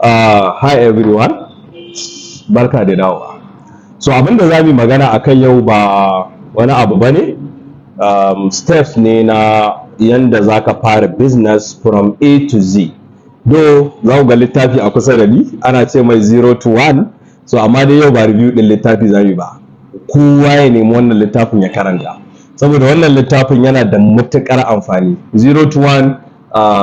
Hi everyone, barka da dawowa. So abinda za mu yi magana a kan yau ba wani abu ba ne, steps ne na yanda za ka fara business from A to Z. Do za ku ga littafi a kusa da ni, ana ce mai 0 to 1, so amma dai yau ba review ɗin littafi za mu yi ba. Kowa ya nemi wannan littafin ya karanta, saboda wannan littafin yana da matuƙar amfani. 0 to 1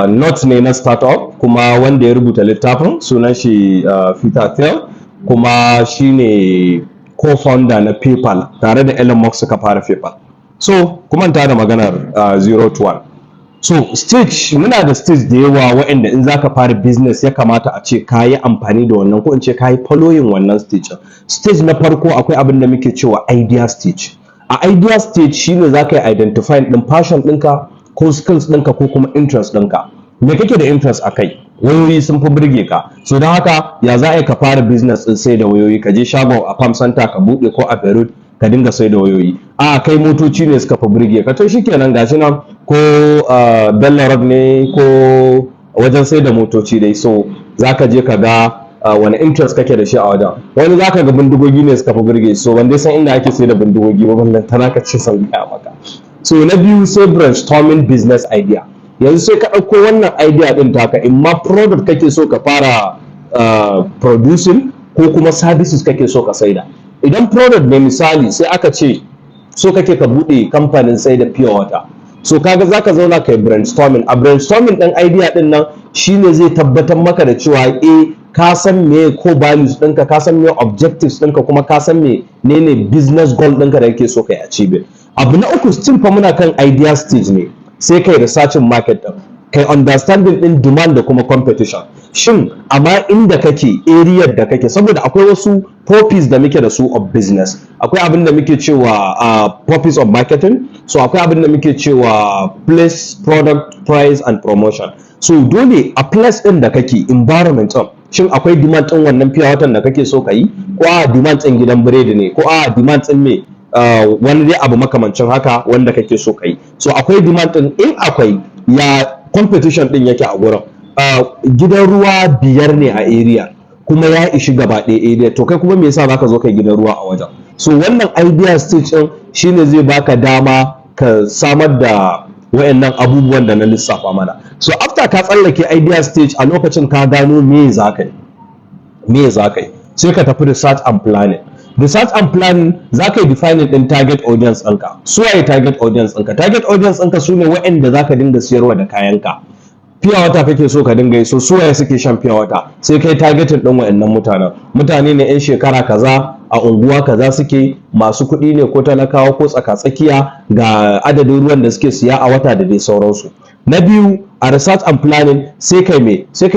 note ne na startup, kuma wanda ya rubuta littafin sunan shi Peter Thiel, kuma shine co-founder na PayPal, tare da Elon Musk suka fara PayPal. So kuma ta da maganar 0 to 1. So stage, muna da stage da yawa waɗanda in zaka fara business ya kamata a ce ka yi amfani da wannan, ko in ce ka yi following wannan stage. Stage na farko akwai abin da muke cewa idea stage. A idea stage shine zaka yi identify ɗin passion ɗinka, ko skills ɗinka, ko kuma interest ɗinka. Me kake da interest a kai? Wayoyi sun fi burge ka, so don haka ya za a yi ka fara business ɗin sai da wayoyi, ka je shagon a farm center ka buɗe, ko a Beirut ka dinga sai da wayoyi. A kai motoci ne suka fi burge ka, to shikenan gashi nan, ko Bello Road ne, ko wajen sai da motoci dai, so za ka je ka ga wani interest kake da shi a wajen. Wani za ka ga bindigogi ne suka fi burge, so ban dai san inda ake sai da bindigogi ba, ballan tana ka ce san gaya maka. So na biyu sai brainstorming business idea. Yanzu sai ka ɗauko wannan idea ɗin taka, in ma product kake so ka fara producing, ko kuma services kake so ka saida. Idan product ne misali, sai aka ce so kake ka buɗe kamfanin sai da pure water, so kaga zaka zauna kai brainstorming. A brainstorming ɗin idea ɗin nan shine zai tabbatar maka da cewa ka san me core values ɗinka, ka san me objectives ɗinka, kuma ka san me ne business goal ɗinka da kake so kai achieve. Abu na uku, still fa muna kan idea stage ne, sai kai researching market ɗin, kai understanding ɗin demand da kuma competition. Shin amma inda kake, area da kake, saboda akwai wasu purpose da muke da su of business. Akwai abin da muke cewa purpose of marketing, so akwai abin da muke cewa place, product, price and promotion. So dole a place ɗin da kake, environment ɗin, shin akwai demand ɗin wannan pure water da kake so ka yi, ko a demand ɗin gidan biredi ne, ko a demand ɗin me wani dai abu makamancin haka wanda kake so ka yi. So akwai demand ɗin, in akwai, ya competition ɗin yake a gurin. Gidan ruwa 5 ne a area, kuma ya ishi gaba ɗaya area, to kai kuma me yasa baka zo kai gidan ruwa a wajen? So wannan idea stage ɗin shine zai baka dama ka samar da wayannan abubuwan da na lissafa mana. So after ka tsallake idea stage, a lokacin ka gano me za ka yi, sai ka tafi research and planning. Research and planning za ka yi defining ɗin target audience ɗinka. Su waye target audience ɗinka? Target audience ɗinka su ne waɗanda za ka dinga siyarwa da kayanka. Pure water kake so ka dinga yi, so su waye suke shan pure water? Sai kai targeting ɗin waɗannan mutanen. Mutane ne 'yan shekara kaza, a unguwa kaza suke, masu kuɗi ne ko talakawa ko tsaka-tsakiya, ga adadin ruwan da suke siya a wata da dai sauransu. Na biyu, a research and planning sai kai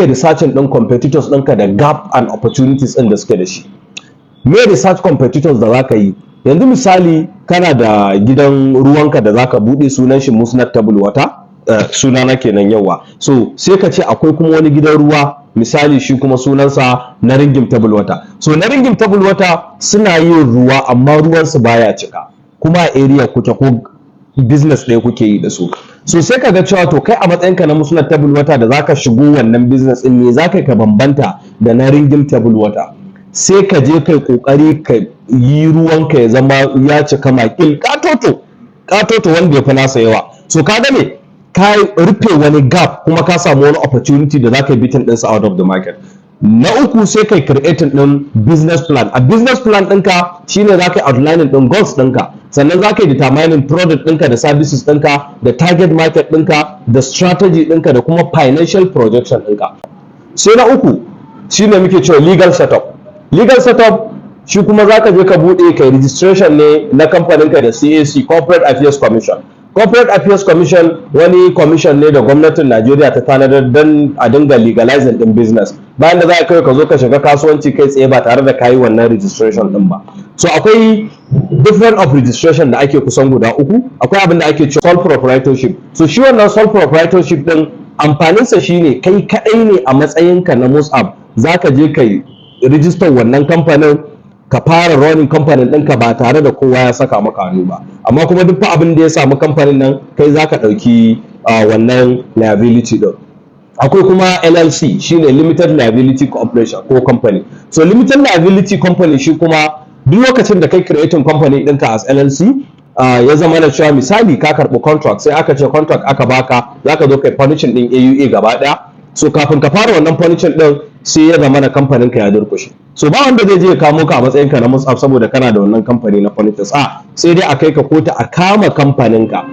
researching ɗin competitors ɗinka da gap and opportunities ɗin da suke da shi. Me research competitors da zaka yi? Yanzu misali, kana da gidan ruwanka da zaka buɗe, sunan shi Musnad Table Water, sunana kenan yawa. So sai ka ce akwai kuma wani gidan ruwa, misali shi kuma sunansa na Ringim Table Water. So na Ringim Table Water suna yin ruwa, amma ruwansu baya cika, kuma a area kuke ko business ɗaya kuke yi da su. So sai ka ga cewa to kai a matsayinka na Musnad Table Water da zaka shigo wannan business ɗin, me zaka ka bambanta da na Ringim Table Water? Sai ka je kai kokari ka yi ruwanka ya zama ya cika makil katoto wanda ya fi nasa yawa. So ka ga me, ka rufe wani gap, kuma ka samu wani opportunity da za ka yi beating ɗinsa out of the market. Na uku, sai kai creating ɗin business plan. A business plan ɗinka shine za ka yi outlining ɗin goals ɗinka, sannan za ka yi determining product ɗinka da services ɗinka, da target market ɗinka, da strategy ɗinka, da kuma financial projection ɗinka. Sai na uku shine muke cewa legal setup. Legal setup shi kuma za ka je ka buɗe kai registration ne na kamfaninka da CAC, Corporate Affairs Commission. Corporate Affairs Commission wani commission ne da gwamnatin Najeriya ta tanadar don a dinga legalizing din business. Bayan da za ka zo ka shiga kasuwanci kai tsaye ba tare da kayi wannan registration din ba. So akwai different of registration da ake kusan guda 3. Akwai abin da ake cewa sole proprietorship. So shi wannan sole proprietorship din amfaninsa shine kai kadai ne a matsayinka na Mus'ab zaka je kai register wannan kamfanin, ka fara running kamfanin ɗinka ba tare da kowa ya saka maka hannu ba. Amma kuma duk abin da ya samu kamfanin nan kai za ka ɗauki wannan liability ɗin. akwai kuma LLC shine limited liability corporation ko company. So limited liability company shi kuma duk lokacin da kai creating company ɗinka as LLC ya zama na cewa misali ka karɓi contract sai aka ce contract aka baka zaka zo kai furnishing ɗin AUA gaba ɗaya. So kafin ka fara wannan furnishing ɗin sai ya zama na kamfanin ka ya durkushe. So ba wanda zai je ya kamo ka a matsayin ka na musaf saboda kana da wannan kamfani na furnitures, sai dai a kai ka kotu a kama kamfanin ka,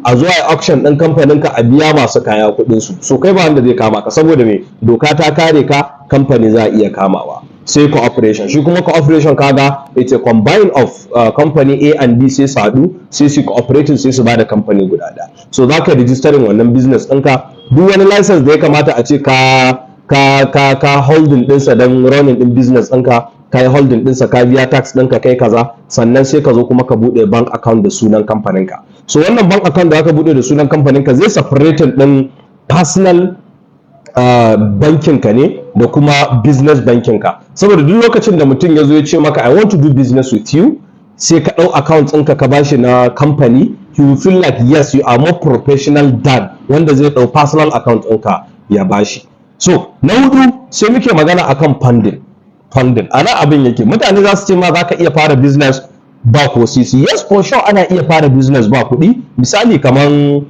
a zuwa auction ɗin kamfanin ka a biya masu kaya kuɗin su. So kai ba wanda zai kama ka saboda me doka ta kare ka, kamfani za a iya kamawa. Sai cooperation, shi kuma cooperation kaga it's a combine of company A and B sai su haɗu sai su cooperating sai su bada company guda ɗaya. So za ka registering wannan business ɗinka, duk wani license da ya kamata a ce ka holding ɗinsa don running ɗin business ɗinka ka yi holding ɗinsa, ka biya tax ɗinka kai kaza, sannan sai ka zo kuma ka buɗe bank account da sunan kamfaninka. So wannan bank account da aka buɗe da sunan kamfaninka zai separating ɗin personal bankin ka ne da kuma business bankin ka, saboda duk lokacin da mutum ya zo ya ce maka I want to do business with you, sai ka ɗau account ɗinka ka bashi na company, you will feel like yes you are more professional than wanda zai ɗau personal account ɗinka ya bashi. So na hudu sai muke magana akan funding. Ana abin yake, mutane za su ce ma za ka iya fara business ba ko sisi. Yes for sure ana iya fara business ba kuɗi, misali kaman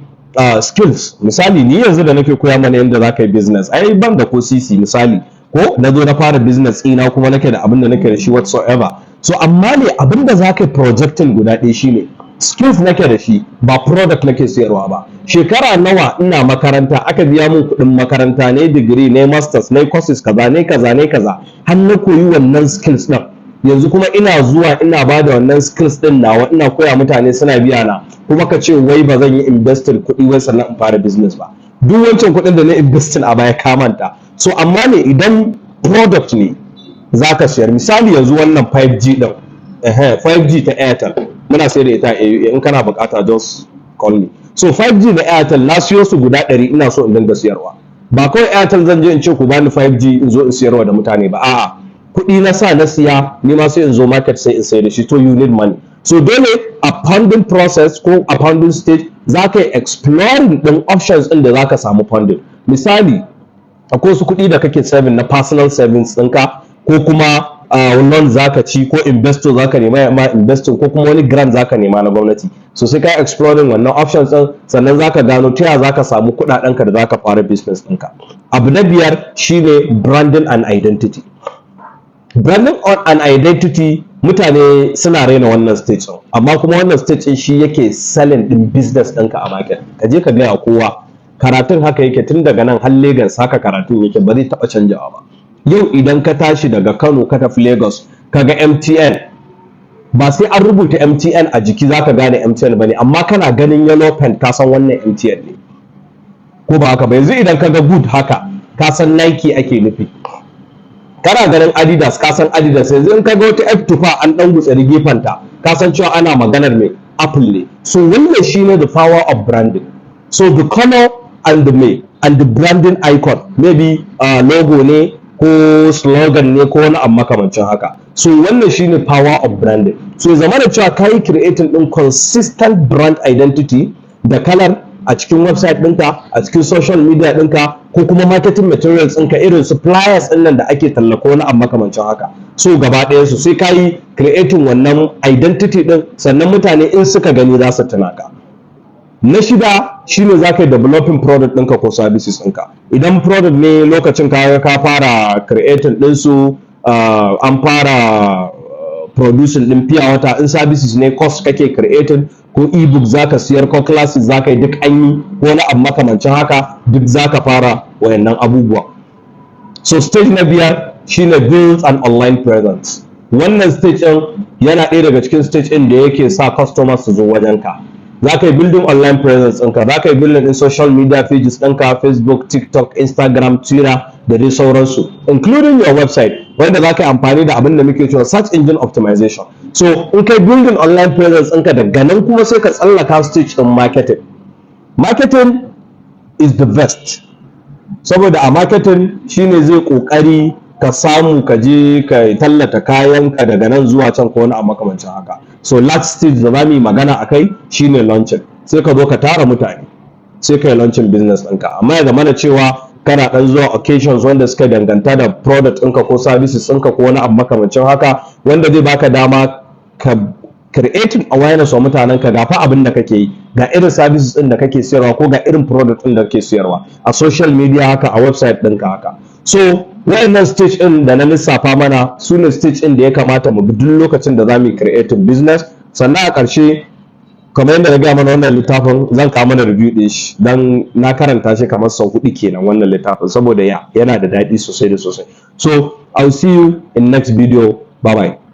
skills. Misali ni yanzu da nake koya mana yadda za ka yi business, ai ban da ko sisi misali, ko na zo na fara business ina kuma nake da abin da nake da shi whatsoever. So amma ne abin da za ka yi projecting guda ɗaya shine skills nake da shi, ba product nake sayarwa ba. Shekara nawa ina makaranta aka biya min kuɗin makaranta, ne degree, ne masters, ne courses kaza, ne kaza har na koyi wannan skills ɗin. Yanzu kuma ina zuwa ina ba da wannan skills ɗin nawa ina koya mutane suna biya na, kuma ka ce wai ba zan yi investing kuɗi wai sannan in fara business ba. Duk wancan kuɗin da na investing a baya ka manta. So amma ne idan product ne za ka siyar, misali yanzu wannan 5G ɗin, 5G ta Airtel muna sayar da ita a AUA, in kana bukata just call me. So 5G na Airtel na siyo su guda 100 ina so in dinga siyarwa. Ba kawai Airtel zan je in ce ku bani 5G in zo in siyarwa da mutane ba, a'a kuɗi na sa na siya ni ma sai in zo market sai in sayar da shi. To you need money. So dole a funding process ko a funding stage za ka yi exploring ɗin options ɗin da za ka samu funding. Misali akwai wasu kuɗi da kake saving na personal savings ɗinka, ko kuma loan zaka ci, ko investor zaka nema ma investing, ko kuma wani grant zaka nema na gwamnati. So sai ka exploring wannan options din, sannan zaka gano ta yaya zaka samu kuɗaɗen ka da zaka fara business ɗinka. Abu na biyar shine branding and identity. Branding and identity mutane suna raina wannan stage ɗin, amma kuma wannan stage ɗin shi yake selling ɗin business ɗinka a market. Ka je ka gaya kowa karatun haka yake, tun daga nan har Lagos haka karatun yake, ba zai taɓa canjawa ba. Yau idan ka tashi daga Kano ka tafi Lagos kaga MTN, ba sai an rubuta MTN a jiki zaka gane MTN bane, amma kana ganin yellow pen ka san wannan MTN ne, ko ba haka ba? Yanzu idan kaga good haka ka san Nike ake nufi, kana ganin Adidas ka san Adidas. Yanzu in kaga wata F2 an dan gutsari gefanta ka san cewa ana maganar me Apple ne. So wannan shine the power of branding. So the color and the branding icon, maybe logo ne ko slogan ne ko wani abu makamancin haka. So wannan shine power of branding. So zama da cewa kai creating din consistent brand identity da kalar a cikin website ɗinka, a cikin social media ɗinka, ko kuma marketing materials ɗinka irin su flyers ɗin nan da ake tallako wani abu makamancin haka. So gaba ɗaya su sai kai creating wannan identity ɗin, sannan mutane in suka gani za su tuna ka. Na shida shine za ka yi developing product ɗinka ko services ɗinka. Idan product ne lokacin ka fara creating ɗinsu, an fara producing ɗin fiya wata. In services ne course kake creating, ko ebook za ka siyar, ko classes za ka yi, duk an yi, ko wani abu makamancin haka, duk za ka fara wayannan abubuwa. So stage na biyar shine build an online presence. Wannan stage ɗin yana ɗaya daga cikin stage ɗin da yake sa customers su zo wajenka. Za ka yi building online presence ɗinka, za ka yi building ɗin social media pages ɗinka, Facebook, TikTok, Instagram, Twitter da dai sauransu, including your website, wanda za ka yi amfani da abin da muke cewa search engine optimization. So in kai building online presence ɗinka, daga nan kuma sai ka tsallaka stage ɗin marketing. Marketing is the best, saboda a marketing shine zai ƙoƙari ka samu ka je ka tallata kayanka daga nan zuwa can ko wani abu makamancin haka. So last stage da za mu yi magana a kai shine launching. Sai ka zo ka tara mutane sai ka yi launching business ɗinka, amma ya zamana cewa kana dan zuwa occasions wanda suka danganta da product ɗinka ko services ɗinka ko wani abu makamancin haka, wanda zai baka dama ka creating awareness wa mutanen ka gafa abin da kake yi, ga irin services ɗin da kake siyarwa ko ga irin product ɗin da kake siyarwa a social media haka, a website ɗinka haka. So wayannan stage ɗin da na lissafa mana su ne stage ɗin da ya kamata mu bi duk lokacin da za mu yi creating business. Sannan a ƙarshe, kamar yadda na gaya mana, wannan littafin zan kawo mana review ɗin shi dan na karanta shi kamar sau 4 kenan wannan littafin, saboda yana da daɗi sosai da sosai. So I'll see you in next video. Bye bye.